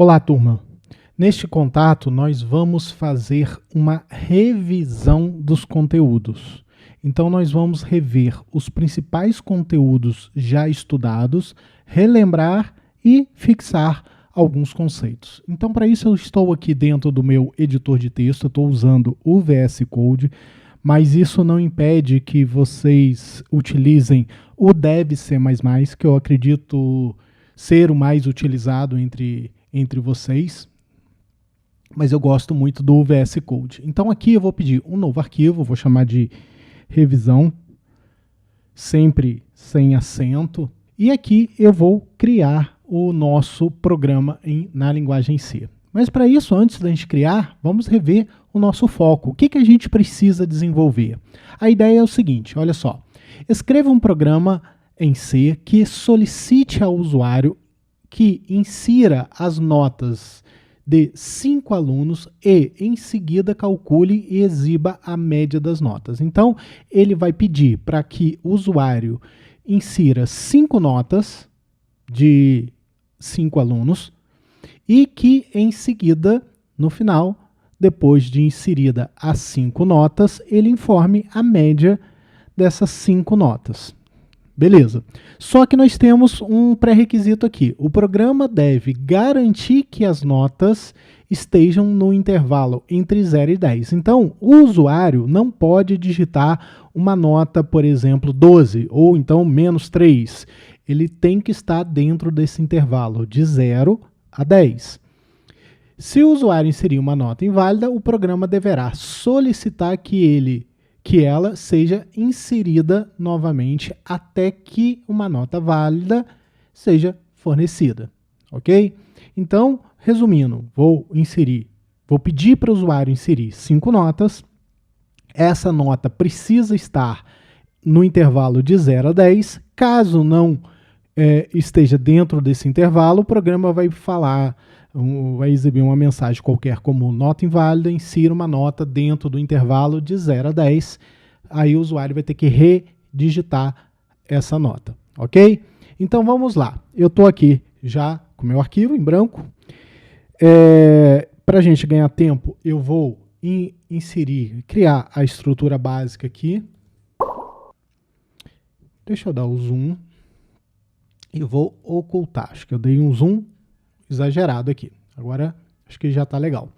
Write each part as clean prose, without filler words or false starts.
Olá, turma! Neste contato, nós vamos fazer uma revisão dos conteúdos. Então, nós vamos rever os principais conteúdos já estudados, relembrar e fixar alguns conceitos. Então, para isso, eu estou aqui dentro do meu editor de texto, eu estou usando o VS Code, mas isso não impede que vocês utilizem o Dev++, que eu acredito ser o mais utilizado entre vocês, mas eu gosto muito do VS Code. Então aqui eu vou pedir um novo arquivo, vou chamar de revisão, sempre sem acento, e aqui eu vou criar o nosso programa na linguagem C. Mas para isso, antes da gente criar, vamos rever o nosso foco. O que a gente precisa desenvolver? A ideia é o seguinte, olha só. Escreva um programa em C que solicite ao usuário que insira as notas de 5 alunos e, em seguida, calcule e exiba a média das notas. Então, ele vai pedir para que o usuário insira 5 notas de 5 alunos e que, em seguida, no final, depois de inserida as 5 notas, ele informe a média dessas 5 notas. Beleza. Só que nós temos um pré-requisito aqui. O programa deve garantir que as notas estejam no intervalo entre 0 e 10. Então, o usuário não pode digitar uma nota, por exemplo, 12, ou então menos 3. Ele tem que estar dentro desse intervalo de 0 a 10. Se o usuário inserir uma nota inválida, o programa deverá solicitar que ela seja inserida novamente até que uma nota válida seja fornecida, ok? Então, resumindo, vou pedir para o usuário inserir 5 notas, essa nota precisa estar no intervalo de 0 a 10, caso não esteja dentro desse intervalo, o programa vai exibir uma mensagem qualquer como nota inválida, insira uma nota dentro do intervalo de 0 a 10, aí o usuário vai ter que redigitar essa nota, ok? Então vamos lá, eu estou aqui já com meu arquivo em branco, para a gente ganhar tempo eu vou criar a estrutura básica aqui, deixa eu dar o zoom, e vou ocultar, acho que eu dei um zoom exagerado aqui. Agora, acho que já está legal.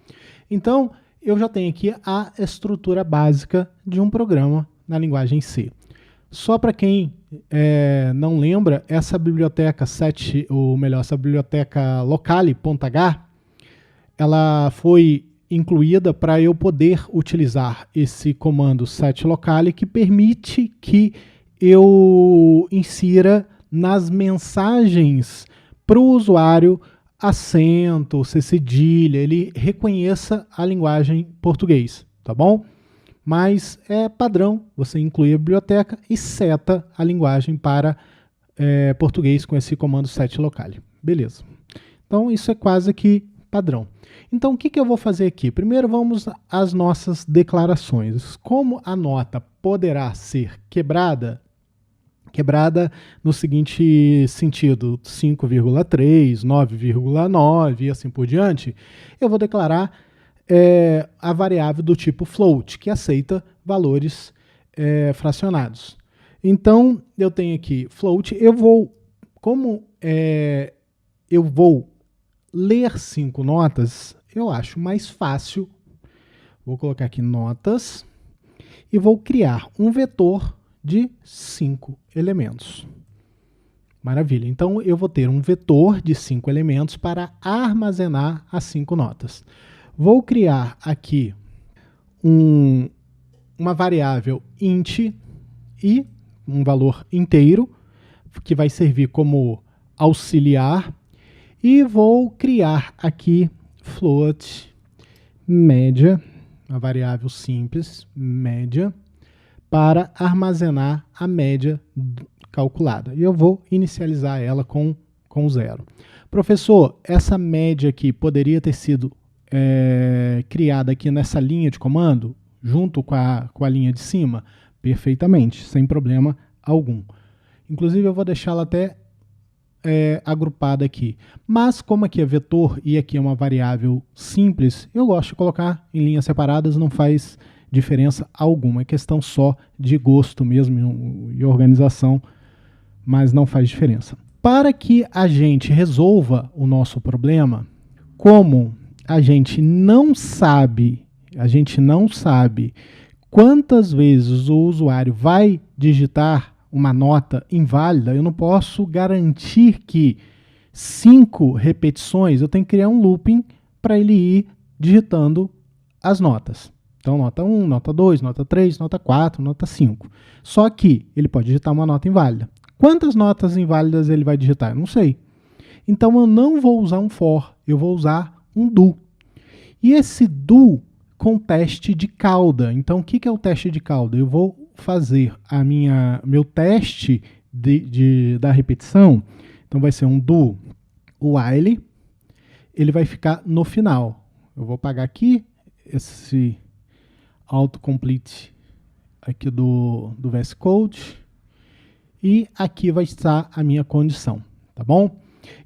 Então, eu já tenho aqui a estrutura básica de um programa na linguagem C. Só para quem não lembra, essa biblioteca essa biblioteca locale.h, ela foi incluída para eu poder utilizar esse comando setlocale que permite que eu insira nas mensagens para o usuário acento, cedilha, ele reconheça a linguagem português, tá bom? Mas é padrão, você inclui a biblioteca e seta a linguagem para português com esse comando setlocale. Beleza. Então isso é quase que padrão. Então o que eu vou fazer aqui? Primeiro vamos às nossas declarações. Como a nota poderá ser quebrada no seguinte sentido, 5,3, 9,9 e assim por diante, eu vou declarar a variável do tipo float, que aceita valores fracionados. Então, eu tenho aqui float, eu vou ler 5 notas, eu acho mais fácil, vou colocar aqui notas, e vou criar um vetor de 5 elementos. Maravilha. Então, eu vou ter um vetor de 5 elementos para armazenar as 5 notas. Vou criar aqui uma variável int e um valor inteiro, que vai servir como auxiliar, e vou criar aqui float média, uma variável simples, média, para armazenar a média calculada. E eu vou inicializar ela com 0. Professor, essa média aqui poderia ter sido criada aqui nessa linha de comando, junto com a linha de cima? Perfeitamente, sem problema algum. Inclusive, eu vou deixá-la até agrupada aqui. Mas como aqui é vetor e aqui é uma variável simples, eu gosto de colocar em linhas separadas, não faz diferença alguma. É questão só de gosto mesmo e organização, mas não faz diferença. Para que a gente resolva o nosso problema, como a gente não sabe quantas vezes o usuário vai digitar uma nota inválida, eu não posso garantir que 5 repetições, eu tenho que criar um looping para ele ir digitando as notas. Então, nota 1, nota 2, nota 3, nota 4, nota 5. Só que ele pode digitar uma nota inválida. Quantas notas inválidas ele vai digitar? Eu não sei. Então, eu não vou usar um for, eu vou usar um do. E esse do com teste de cauda. Então, o que é o teste de cauda? Eu vou fazer meu teste da repetição. Então, vai ser um do while. Ele vai ficar no final. Eu vou apagar aqui esse autocomplete aqui do VS Code. E aqui vai estar a minha condição, tá bom?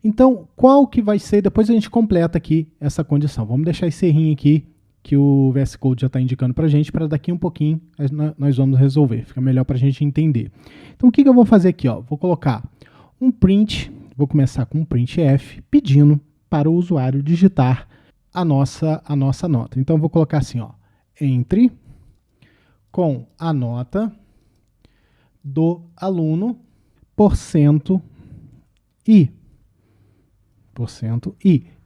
Então, qual que vai ser? Depois a gente completa aqui essa condição. Vamos deixar esse errinho aqui que o VS Code já está indicando para a gente, para daqui um pouquinho nós vamos resolver. Fica melhor para a gente entender. Então, o que eu vou fazer aqui? Ó? Vou colocar um print, vou começar com um printf, pedindo para o usuário digitar a nossa nota. Então, eu vou colocar assim, ó, entre com a nota do aluno % i.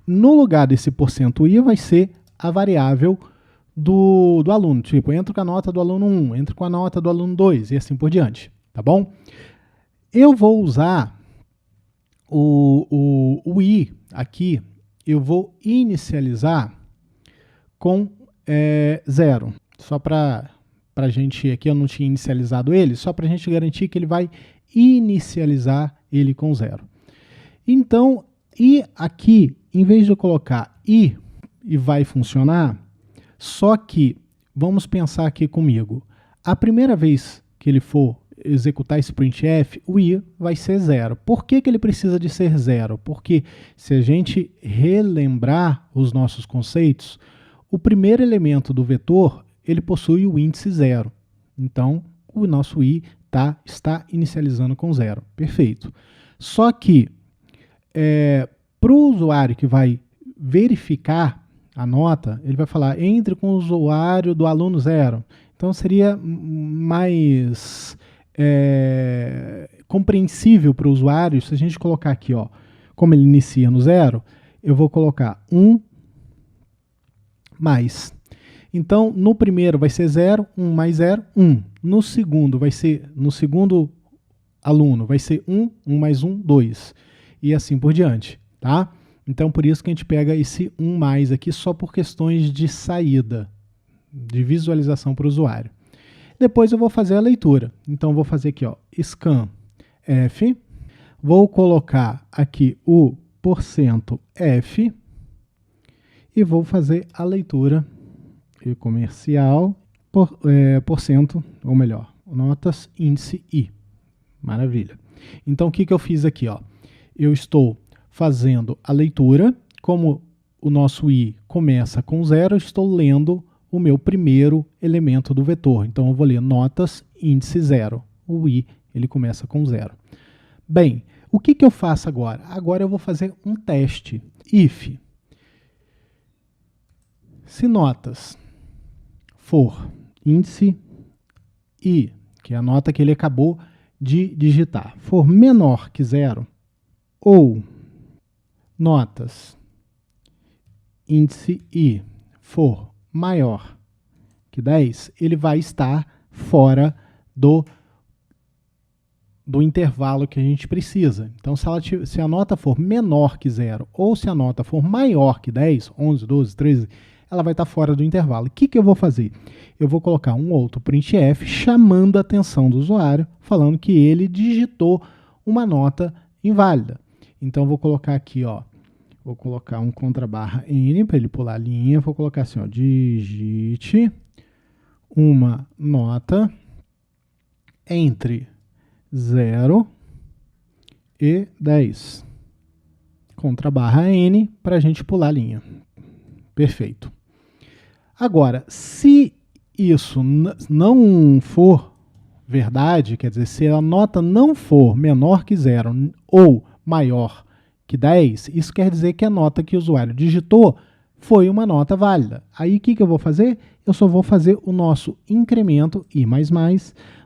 No lugar desse %i vai ser a variável do aluno. Tipo, entro com a nota do aluno 1, entro com a nota do aluno 2 e assim por diante. Tá bom? Eu vou usar o i aqui, eu vou inicializar com 0. Só para a gente, aqui eu não tinha inicializado ele, só para a gente garantir que ele vai inicializar ele com 0. Então, e aqui, em vez de eu colocar e vai funcionar, só que, vamos pensar aqui comigo, a primeira vez que ele for executar esse printf, o i vai ser 0. Por que ele precisa de ser 0? Porque se a gente relembrar os nossos conceitos, o primeiro elemento do vetor, ele possui o índice 0. Então, o nosso i está inicializando com 0. Perfeito. Só que, para o usuário que vai verificar a nota, ele vai falar, entre com o usuário do aluno 0. Então, seria mais compreensível para o usuário se a gente colocar aqui, ó, como ele inicia no 0, eu vou colocar 1 mais. Então, no primeiro vai ser 0, 1 mais 0, 1. No segundo aluno vai ser 1, 1 mais 1, 2. E assim por diante, tá? Então, por isso que a gente pega esse 1 mais aqui só por questões de saída, de visualização para o usuário. Depois eu vou fazer a leitura. Então, eu vou fazer aqui, ó, scan f, vou colocar aqui o %f e vou fazer a leitura comercial %, ou melhor, notas índice i. Maravilha. Então, o que eu fiz aqui? Ó? Eu estou fazendo a leitura, como o nosso i começa com 0, eu estou lendo o meu primeiro elemento do vetor. Então, eu vou ler notas índice 0. O i, ele começa com 0. Bem, o que eu faço agora? Agora eu vou fazer um teste. If, se notas for índice i, que é a nota que ele acabou de digitar, for menor que 0, ou notas índice i for maior que 10, ele vai estar fora do intervalo que a gente precisa. Então, se a nota for menor que 0 ou se a nota for maior que 10, 11, 12, 13, ela vai estar fora do intervalo. O que eu vou fazer? Eu vou colocar um outro printf chamando a atenção do usuário, falando que ele digitou uma nota inválida. Então, eu vou colocar aqui, ó, vou colocar um contrabarra n para ele pular a linha, vou colocar assim, ó, digite uma nota entre 0 e 10. Ctrl barra N para a gente pular a linha. Perfeito. Agora, se isso não for verdade, quer dizer, se a nota não for menor que 0 ou maior que 10, isso quer dizer que a nota que o usuário digitou foi uma nota válida. Aí o que eu vou fazer? Eu só vou fazer o nosso incremento I++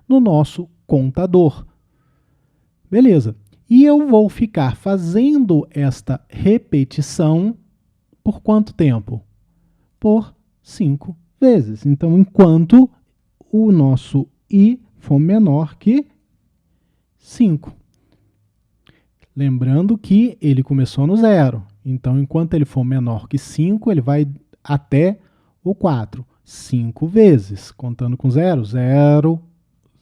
no nosso contador. Beleza. E eu vou ficar fazendo esta repetição por quanto tempo? Por 5 vezes. Então, enquanto o nosso I for menor que 5. Lembrando que ele começou no 0. Então, enquanto ele for menor que 5, ele vai até o 4. 5 vezes. Contando com 0. 0,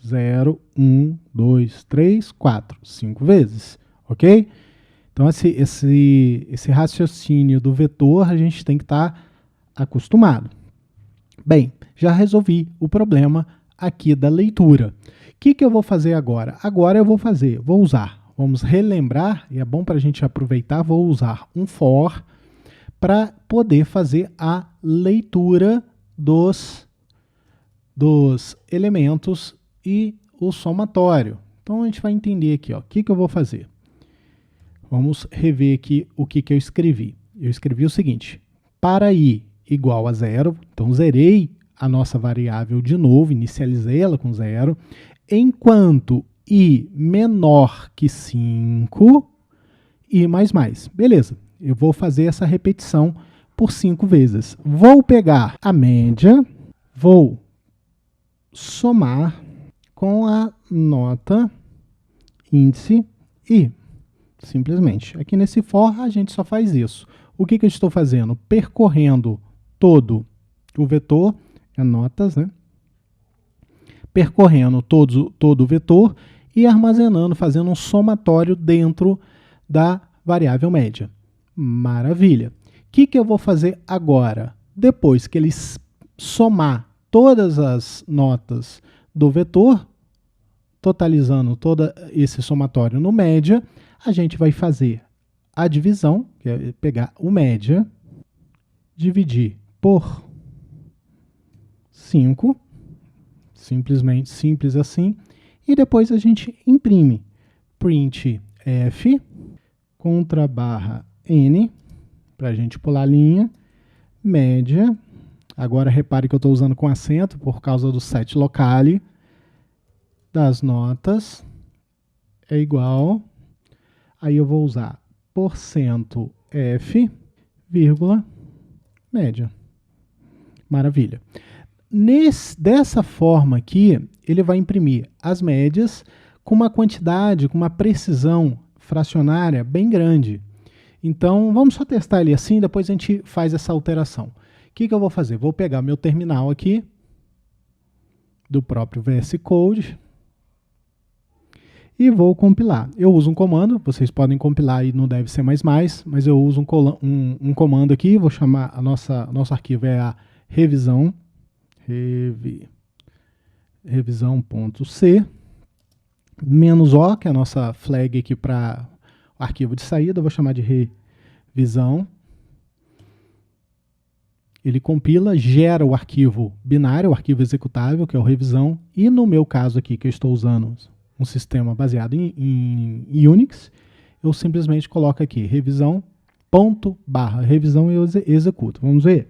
0, 1, 2, 3, 4. 5 vezes. Ok? Então, esse raciocínio do vetor a gente tem que estar acostumado. Bem, já resolvi o problema aqui da leitura. O que eu vou fazer agora? Agora eu vou usar, vamos relembrar, e é bom para a gente aproveitar, vou usar um for para poder fazer a leitura dos elementos e o somatório. Então a gente vai entender aqui, o que eu vou fazer. Vamos rever aqui o que eu escrevi. Eu escrevi o seguinte: para i igual a 0, então zerei a nossa variável de novo, inicializei ela com 0, enquanto i menor que 5, i++. Beleza, eu vou fazer essa repetição por 5 vezes. Vou pegar a média, vou somar com a nota índice i. Simplesmente. Aqui nesse for a gente só faz isso. O que eu estou fazendo? Percorrendo todo o vetor, notas, né? Percorrendo todo o vetor e armazenando, fazendo um somatório dentro da variável média. Maravilha. O que eu vou fazer agora? Depois que ele somar todas as notas do vetor, totalizando todo esse somatório no média, a gente vai fazer a divisão, que é pegar o média, dividir por 5, simplesmente simples assim, e depois a gente imprime print f, contra barra n, para a gente pular a linha, média, agora repare que eu estou usando com acento por causa do set locale, das notas, é igual, aí eu vou usar %f, vírgula, média. Maravilha. Dessa forma aqui, ele vai imprimir as médias com uma quantidade, com uma precisão fracionária bem grande. Então, vamos só testar ele assim, depois a gente faz essa alteração. O que eu vou fazer? Vou pegar meu terminal aqui, do próprio VS Code, e vou compilar. Eu uso um comando, vocês podem compilar e não deve ser mais, mas eu uso um comando aqui, vou chamar, nosso arquivo é a revisão, revisão.c, -o, que é a nossa flag aqui para o arquivo de saída, eu vou chamar de revisão. Ele compila, gera o arquivo binário, o arquivo executável, que é o revisão, e no meu caso aqui, que eu estou usando um sistema baseado em Unix, eu simplesmente coloco aqui revisão, revisão e eu executo. Vamos ver?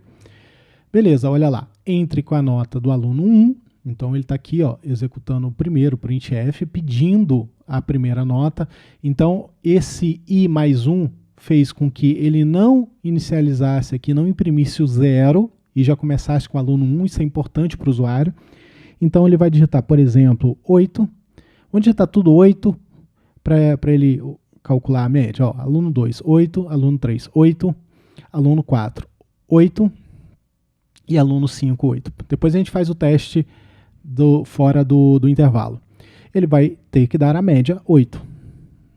Beleza, olha lá. Entre com a nota do aluno 1, então ele está aqui, executando o primeiro printf, pedindo a primeira nota. Então, esse i+1 fez com que ele não inicializasse aqui, não imprimisse o 0 e já começasse com o aluno 1, isso é importante para o usuário. Então, ele vai digitar, por exemplo, 8. Onde está tudo 8, para ele calcular a média. Aluno 2, 8, aluno 3, 8, aluno 4, 8 e aluno 5, 8. Depois a gente faz o teste fora do intervalo. Ele vai ter que dar a média 8.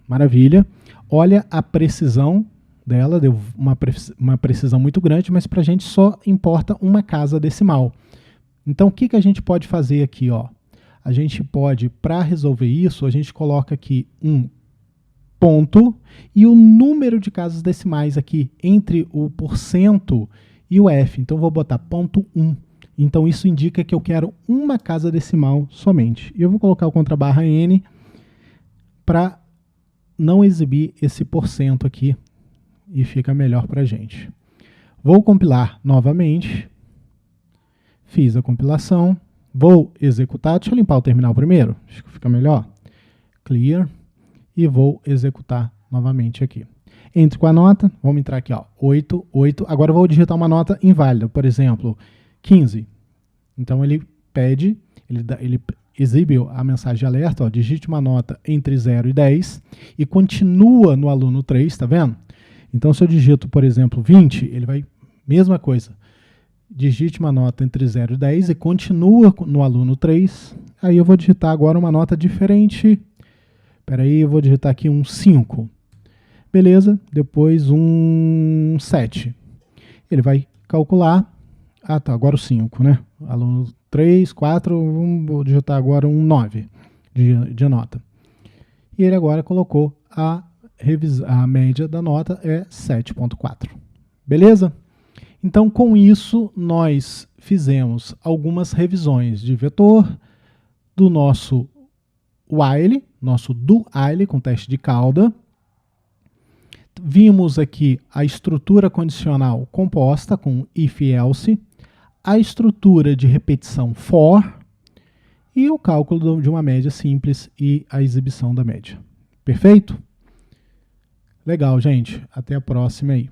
Maravilha. Olha a precisão dela, deu uma precisão muito grande, mas para a gente só importa uma casa decimal. Então, o que a gente pode fazer aqui? A gente pode, para resolver isso, a gente coloca aqui um ponto e o número de casas decimais aqui entre o porcento e o F. Então, vou botar ponto 1. Então, isso indica que eu quero uma casa decimal somente. E eu vou colocar o contrabarra N para não exibir esse porcento aqui e fica melhor para a gente. Vou compilar novamente. Fiz a compilação. Vou executar. Deixa eu limpar o terminal primeiro. Acho que fica melhor. Clear. E vou executar novamente aqui. Entre com a nota. Vamos entrar aqui, ó, 8, 8. Agora eu vou digitar uma nota inválida. Por exemplo, 15. Então ele pede, ele exibe a mensagem de alerta, ó, digite uma nota entre 0 e 10 e continua no aluno 3, tá vendo? Então se eu digito, por exemplo, 20, ele vai, mesma coisa, digite uma nota entre 0 e 10 e continua no aluno 3, aí eu vou digitar agora uma nota diferente, peraí, eu vou digitar aqui um 5, beleza, depois um 7, ele vai calcular, ah tá, agora o 5, né? Aluno 3, 4, vou digitar agora um 9 de nota. E ele agora colocou a média da nota é 7,4. Beleza? Então, com isso, nós fizemos algumas revisões de vetor do nosso while, nosso do while com teste de cauda. Vimos aqui a estrutura condicional composta com if e else, a estrutura de repetição for e o cálculo de uma média simples e a exibição da média. Perfeito? Legal, gente. Até a próxima aí.